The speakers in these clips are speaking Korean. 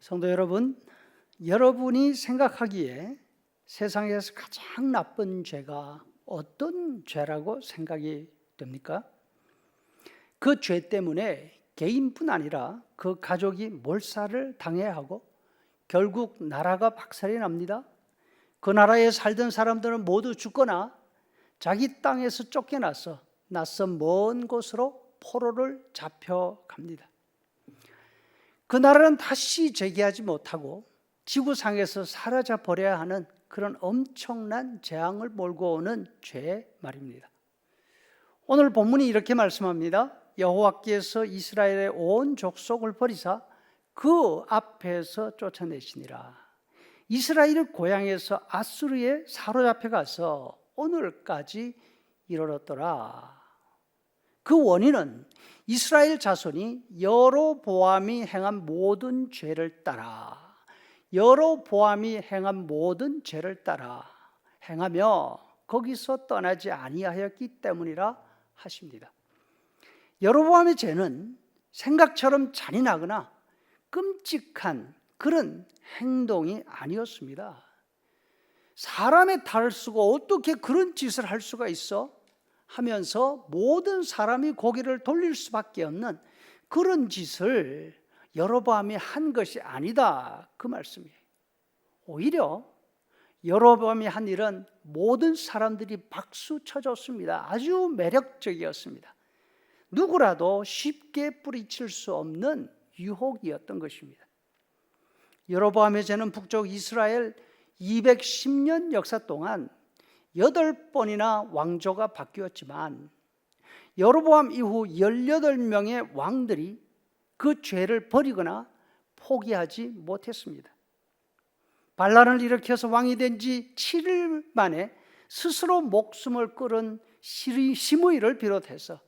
성도 여러분, 여러분이 생각하기에 세상에서 가장 나쁜 죄가 어떤 죄라고 생각이 됩니까? 그 죄 때문에 개인뿐 아니라 그 가족이 몰살을 당해야 하고 결국 나라가 박살이 납니다. 그 나라에 살던 사람들은 모두 죽거나 자기 땅에서 쫓겨나서 낯선 먼 곳으로 포로를 잡혀갑니다. 그 나라는 다시 재기하지 못하고 지구상에서 사라져 버려야 하는 그런 엄청난 재앙을 몰고 오는 죄 말입니다. 오늘 본문이 이렇게 말씀합니다. 여호와께서 이스라엘의 온 족속을 버리사 그 앞에서 쫓아내시니라. 이스라엘의 고향에서 아수르에 사로잡혀 가서 오늘까지 이르렀더라. 그 원인은 이스라엘 자손이 여로보암이 행한 모든 죄를 따라 행하며 거기서 떠나지 아니하였기 때문이라 하십니다. 여로보암의 죄는 생각처럼 잔인하거나 끔찍한 그런 행동이 아니었습니다. 사람의 탈을 쓰고 어떻게 그런 짓을 할 수가 있어? 하면서 모든 사람이 고개를 돌릴 수밖에 없는 그런 짓을 여로보암이 한 것이 아니다, 그 말씀이에요. 오히려 여로보암이 한 일은 모든 사람들이 박수 쳐줬습니다. 아주 매력적이었습니다. 누구라도 쉽게 뿌리칠 수 없는 유혹이었던 것입니다. 여로보암의 죄는 북쪽 이스라엘 210년 역사 동안 8번이나 왕조가 바뀌었지만 여로보암 이후 18명의 왕들이 그 죄를 버리거나 포기하지 못했습니다. 반란을 일으켜서 왕이 된 지 7일 만에 스스로 목숨을 끊은 시므이를 비롯해서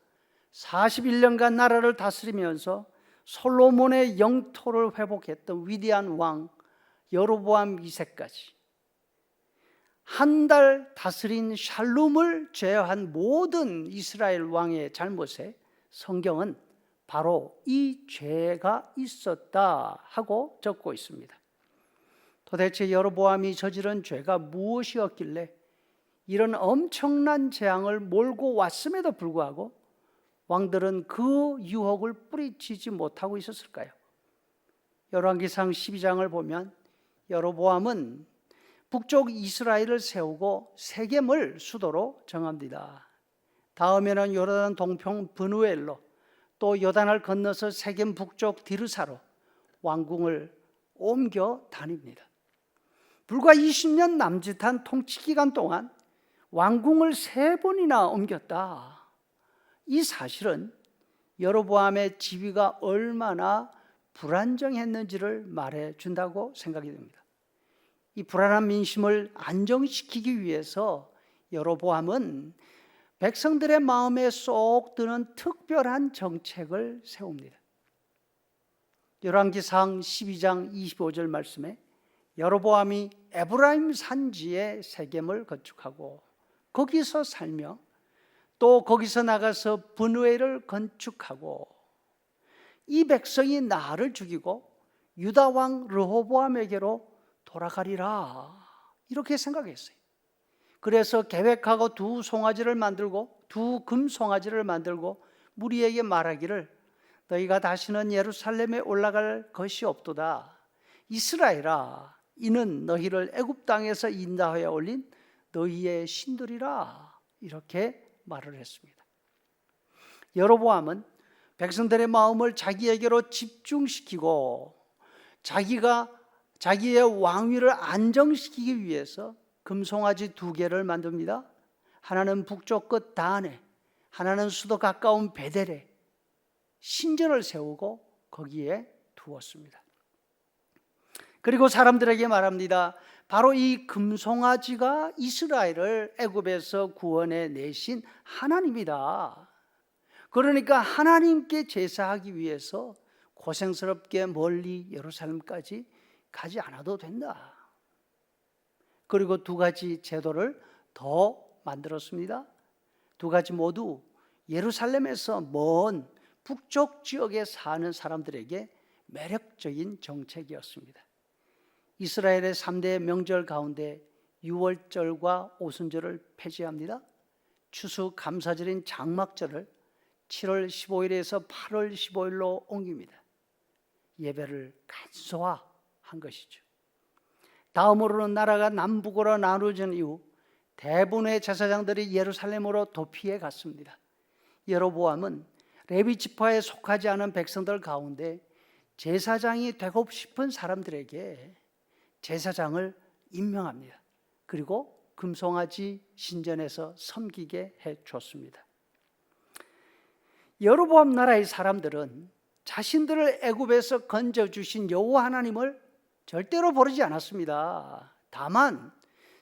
41년간 나라를 다스리면서 솔로몬의 영토를 회복했던 위대한 왕 여로보암 2세까지 한 달 다스린 샬룸을 제외한 모든 이스라엘 왕의 잘못에 성경은 바로 이 죄가 있었다 하고 적고 있습니다. 도대체 여로보암이 저지른 죄가 무엇이었길래 이런 엄청난 재앙을 몰고 왔음에도 불구하고 왕들은 그 유혹을 뿌리치지 못하고 있었을까요? 열왕기상 12장을 보면 여로보암은 북쪽 이스라엘을 세우고 세겜을 수도로 정합니다. 다음에는 요르단 동편 브누엘로, 또 요단을 건너서 세겜 북쪽 디르사로 왕궁을 옮겨 다닙니다. 불과 20년 남짓한 통치 기간 동안 왕궁을 3번이나 옮겼다. 이 사실은 여로보암의 지위가 얼마나 불안정했는지를 말해준다고 생각이 됩니다. 이 불안한 민심을 안정시키기 위해서 여로보암은 백성들의 마음에 쏙 드는 특별한 정책을 세웁니다. 열왕기상 12장 25절 말씀에 여로보암이 에브라임 산지에 세겜을 건축하고 거기서 살며 또 거기서 나가서 브누엘을 건축하고 이 백성이 나를 죽이고 유다 왕 르호보암에게로 돌아가리라, 이렇게 생각했어요. 그래서 계획하고 2송아지를 만들고 2금송아지를 만들고 무리에게 말하기를 너희가 다시는 예루살렘에 올라갈 것이 없도다. 이스라엘아, 이는 너희를 애굽 땅에서 인도하여 올린 너희의 신들이라, 이렇게 말을 했습니다. 여로보암은 백성들의 마음을 자기에게로 집중시키고 자기의 왕위를 안정시키기 위해서 금송아지 2개를 만듭니다. 하나는 북쪽 끝 다안에, 하나는 수도 가까운 베델에 신전을 세우고 거기에 두었습니다. 그리고 사람들에게 말합니다. 바로 이 금송아지가 이스라엘을 애굽에서 구원해 내신 하나님이다. 그러니까 하나님께 제사하기 위해서 고생스럽게 멀리 예루살렘까지 가지 않아도 된다. 그리고 2가지 제도를 더 만들었습니다. 2가지 모두 예루살렘에서 먼 북쪽 지역에 사는 사람들에게 매력적인 정책이었습니다. 이스라엘의 3대 명절 가운데 유월절과 오순절을 폐지합니다. 추수감사절인 장막절을 7월 15일에서 8월 15일로 옮깁니다. 예배를 간소화한 것이죠. 다음으로는 나라가 남북으로 나누어진 이후 대부분의 제사장들이 예루살렘으로 도피해 갔습니다. 여로보암은 레위 지파에 속하지 않은 백성들 가운데 제사장이 되고 싶은 사람들에게 제사장을 임명합니다. 그리고 금송아지 신전에서 섬기게 해줬습니다. 여로보암 나라의 사람들은 자신들을 애굽에서 건져주신 여호와 하나님을 절대로 버리지 않았습니다. 다만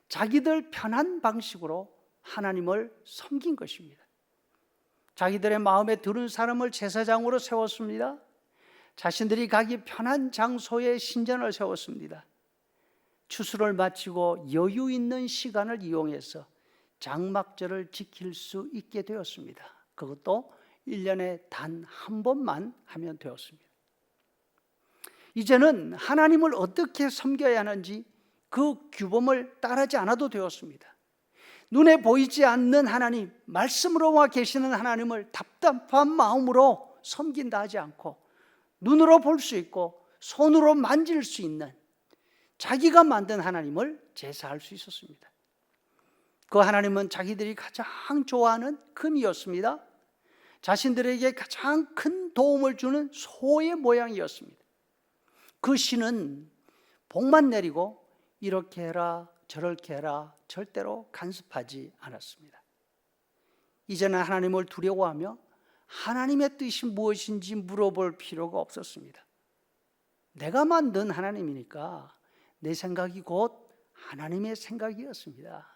자기들 편한 방식으로 하나님을 섬긴 것입니다. 자기들의 마음에 드는 사람을 제사장으로 세웠습니다. 자신들이 가기 편한 장소에 신전을 세웠습니다. 추수를 마치고 여유 있는 시간을 이용해서 장막절을 지킬 수 있게 되었습니다. 그것도 1년에 단 한 번만 하면 되었습니다. 이제는 하나님을 어떻게 섬겨야 하는지 그 규범을 따르지 않아도 되었습니다. 눈에 보이지 않는 하나님, 말씀으로만 계시는 하나님을 답답한 마음으로 섬긴다 하지 않고 눈으로 볼 수 있고 손으로 만질 수 있는 자기가 만든 하나님을 제사할 수 있었습니다. 그 하나님은 자기들이 가장 좋아하는 금이었습니다. 자신들에게 가장 큰 도움을 주는 소의 모양이었습니다. 그 신은 복만 내리고 이렇게 해라 저렇게 해라 절대로 간섭하지 않았습니다. 이제는 하나님을 두려워하며 하나님의 뜻이 무엇인지 물어볼 필요가 없었습니다. 내가 만든 하나님이니까 내 생각이 곧 하나님의 생각이었습니다.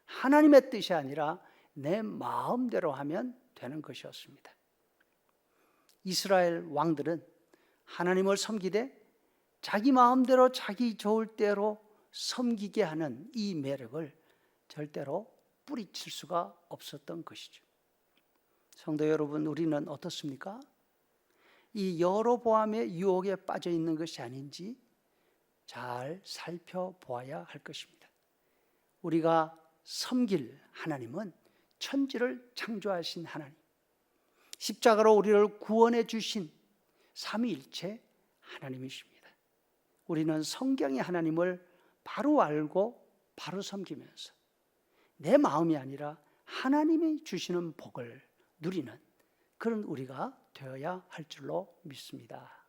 하나님의 뜻이 아니라 내 마음대로 하면 되는 것이었습니다. 이스라엘 왕들은 하나님을 섬기되 자기 마음대로 자기 좋을 대로 섬기게 하는 이 매력을 절대로 뿌리칠 수가 없었던 것이죠. 성도 여러분, 우리는 어떻습니까? 이 여로보암의 유혹에 빠져 있는 것이 아닌지 잘 살펴보아야 할 것입니다. 우리가 섬길 하나님은 천지를 창조하신 하나님, 십자가로 우리를 구원해 주신 삼위일체 하나님이십니다. 우리는 성경의 하나님을 바로 알고 바로 섬기면서 내 마음이 아니라 하나님이 주시는 복을 누리는 그런 우리가 되어야 할 줄로 믿습니다.